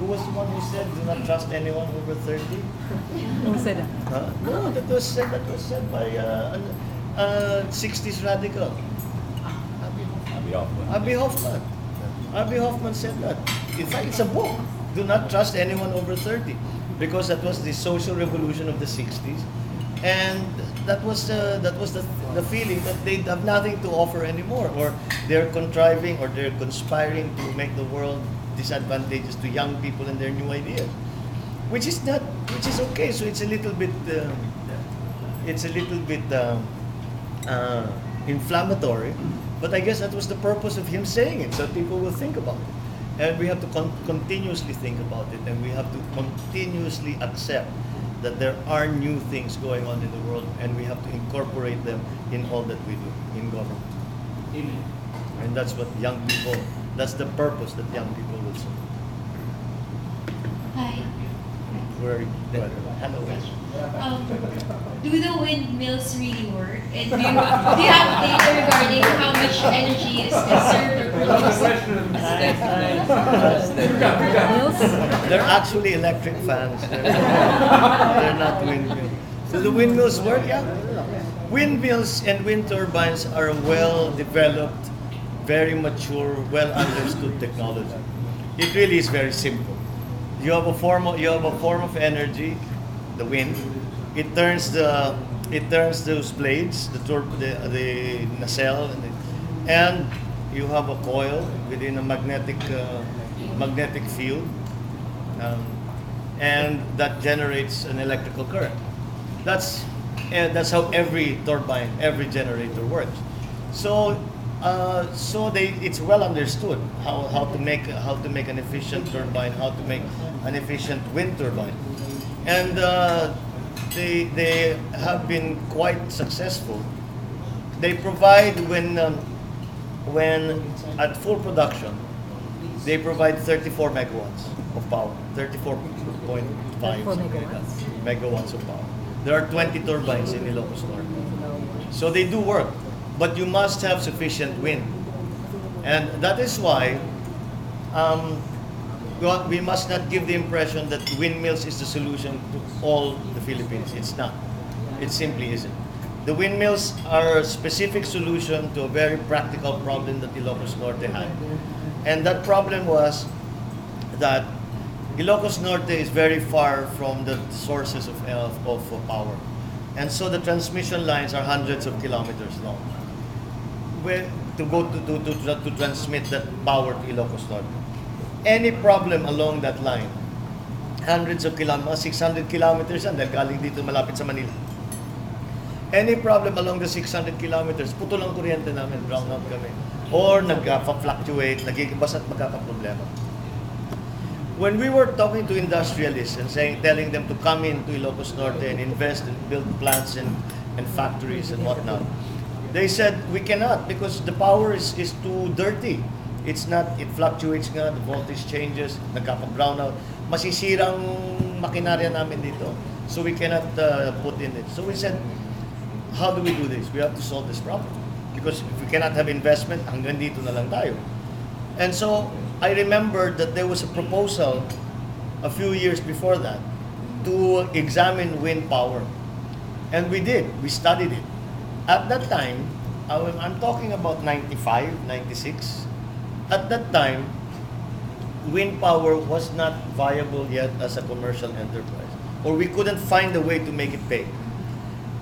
was the one who said, "Do not trust anyone over 30"? Who said that? No, that was said by a 60s radical. Abby Hoffman. Abby Hoffman said that. In fact, it's a book. Do not trust anyone over 30, because that was the social revolution of the 60s, and that was the feeling that they have nothing to offer anymore, or they're contriving or they're conspiring to make the world disadvantageous to young people and their new ideas, which is okay. So it's a little bit inflammatory, but I guess that was the purpose of him saying it, so people will think about it. And we have to continuously think about it, and we have to continuously accept that there are new things going on in the world, and we have to incorporate them in all that we do in government. Amen. And that's what young people, that's the purpose that young people will see. Hi. Where, hello. Do the windmills really work? And do you have data regarding how much energy is conserved or produced? They're actually electric fans. They're not windmills. So the windmills work, yeah. Windmills and wind turbines are a well-developed, very mature, well-understood technology. It really is very simple. You have a form of energy, the wind. It turns those blades, the nacelle, and you have a coil within a magnetic field, and that generates an electrical current. That's how every turbine, every generator works. So it's well understood how to make an efficient turbine, how to make an efficient wind turbine, and they have been quite successful. They provide when at full production, they provide 34 megawatts of power, 34.5 megawatts of power. There are 20 turbines in Ilocos Norte, so they do work. But you must have sufficient wind. And that is why we must not give the impression that windmills is the solution to all the Philippines. It's not. It simply isn't. The windmills are a specific solution to a very practical problem that Ilocos Norte had. And that problem was that Ilocos Norte is very far from the sources of power. And so the transmission lines are hundreds of kilometers long. To transmit that power to Ilocos Norte. Any problem along that line, hundreds of kilometers, 600 kilometers yan, dahil galing dito malapit sa Manila. Any problem along the 600 kilometers, putol ang kuryente namin, brown out kami. Or nagka-fluctuate, basta't magkakaproblema. When we were talking to industrialists and telling them to come into Ilocos Norte and invest and build plants and factories and whatnot, they said, we cannot because the power is too dirty. It's not, it fluctuates nga, the voltage changes, nagkaka-brownout. Masisirang makinarya namin dito. So we cannot put in it. So we said, how do we do this? We have to solve this problem. Because if we cannot have investment, hanggang dito na lang tayo. And so I remember that there was a proposal a few years before that to examine wind power. And we did. We studied it. At that time, I'm talking about 95, 96. At that time, wind power was not viable yet as a commercial enterprise. Or we couldn't find a way to make it pay.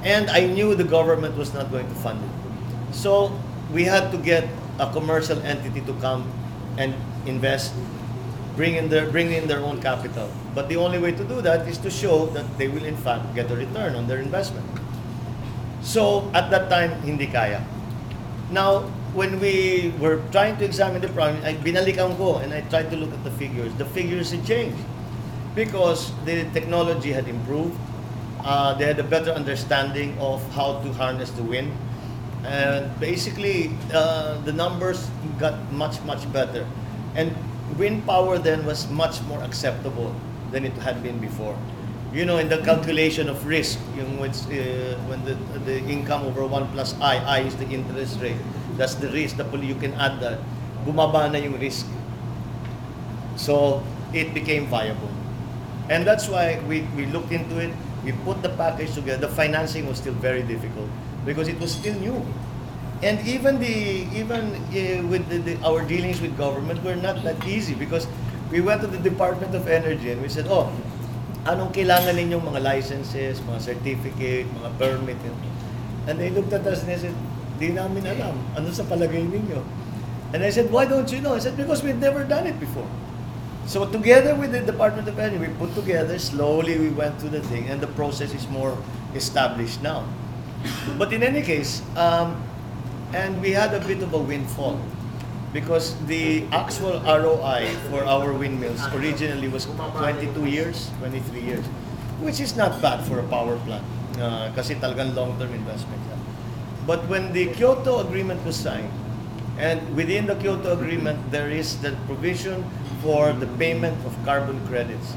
And I knew the government was not going to fund it. So we had to get a commercial entity to come and invest, bring in their own capital. But the only way to do that is to show that they will in fact get a return on their investment. So at that time, hindi kaya. Now, when we were trying to examine the problem, binalikan ko and I tried to look at the figures. The figures had changed because the technology had improved. They had a better understanding of how to harness the wind. And basically, the numbers got much, much better. And wind power then was much more acceptable than it had been before. You know, in the calculation of risk, when the income over 1 plus I is the interest rate. That's the risk. You can add that. Bumaba na yung risk. So it became viable. And that's why we looked into it, we put the package together. The financing was still very difficult because it was still new. And even with our dealings with government were not that easy because we went to the Department of Energy and we said, oh, anong kailangan ninyong mga licenses, mga certificate, mga permit? And they looked at us and they said, di namin alam. Ano sa palagay ninyo? And I said, why don't you know? I said, because we've never done it before. So together with the Department of Energy, we put together, slowly we went through the thing, and the process is more established now. But in any case, and we had a bit of a windfall because the actual ROI for our windmills originally was 22 years, 23 years, which is not bad for a power plant kasi talagang long-term investment. But when the Kyoto Agreement was signed, and within the Kyoto Agreement, there is the provision for the payment of carbon credits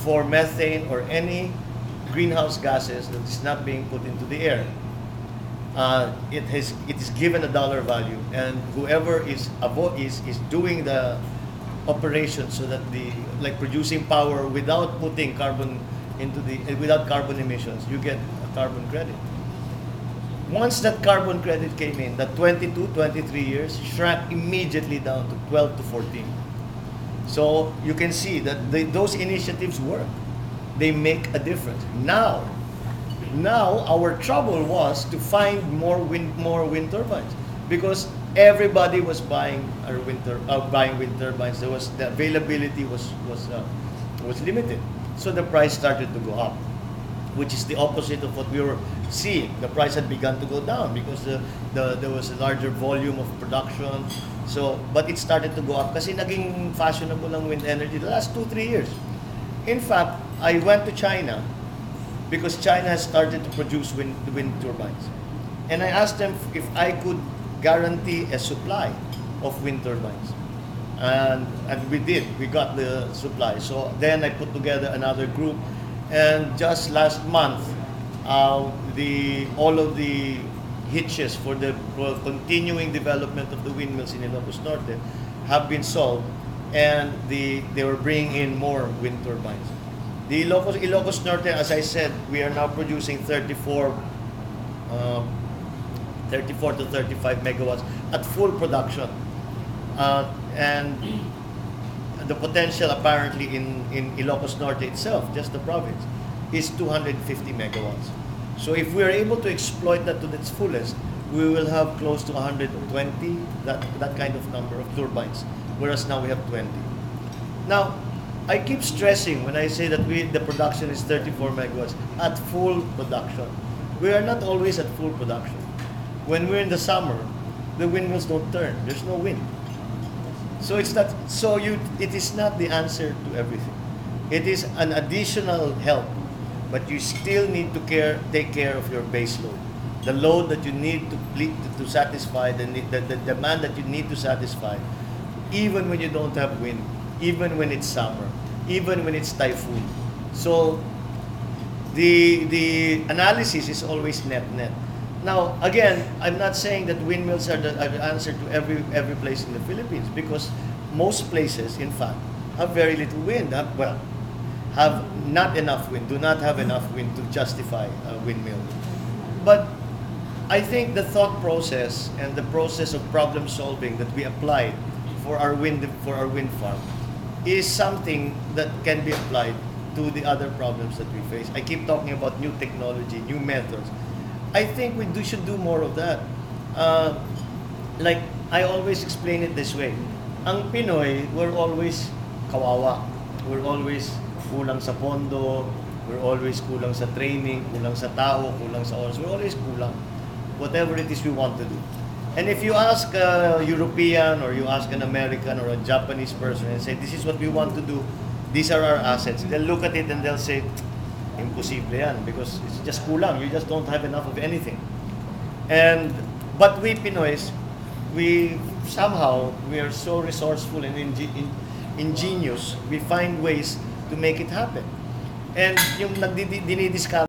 for methane or any greenhouse gases that is not being put into the air. It is given a dollar value, and whoever is doing the operation so that like producing power without putting carbon into without carbon emissions, you get a carbon credit. Once that carbon credit came in, that 22, 23 years shrank immediately down to 12 to 14. So you can see that those initiatives work. They make a difference. Now our trouble was to find more wind turbines because everybody was buying wind turbines. The availability was limited, so the price started to go up, which is the opposite of what we were seeing. The price had begun to go down because there was a larger volume of production. So, but it started to go up kasi naging fashionable ang wind energy the last 2-3 years. In fact, I went to China because China has started to produce wind turbines. And I asked them if I could guarantee a supply of wind turbines. And we did. We got the supply. So then I put together another group. And just last month, all of the hitches for the continuing development of the windmills in Ilocos Norte have been solved. And they were bringing in more wind turbines. The Ilocos Norte, as I said, we are now producing 34 to 35 megawatts at full production. And the potential apparently in Ilocos Norte itself, just the province, is 250 megawatts. So if we are able to exploit that to its fullest, we will have close to 120, that kind of number of turbines, whereas now we have 20. Now, I keep stressing when I say that the production is 34 megawatts at full production. We are not always at full production. When we're in the summer, the windmills don't turn. There's no wind. So it's not. It is not the answer to everything. It is an additional help, but you still need to take care of your base load, the load that you need to satisfy the demand that you need to satisfy, even when you don't have wind, even when it's summer, even when it's typhoon. So the analysis is always net. Now, again, I'm not saying that windmills are the answer to every place in the Philippines, because most places, in fact, have very little wind. Have not enough wind, do not have enough wind to justify a windmill. But I think the thought process and the process of problem solving that we applied for our wind farm is something that can be applied to the other problems that we face. I keep talking about new technology, new methods. I think we should do more of that. Like I always explain it this way. Ang Pinoy, we're always kawawa. We're always kulang sa pondo. We're always kulang sa training, kulang sa tao, kulang sa oras. We're always kulang. Whatever it is we want to do. And if you ask a European or you ask an American or a Japanese person and say, this is what we want to do, these are our assets, they'll look at it and they'll say, imposible yan, because it's just kulang. You just don't have enough of anything. But we Pinoys, we are so resourceful and ingenious. We find ways to make it happen. And yung dinidiscover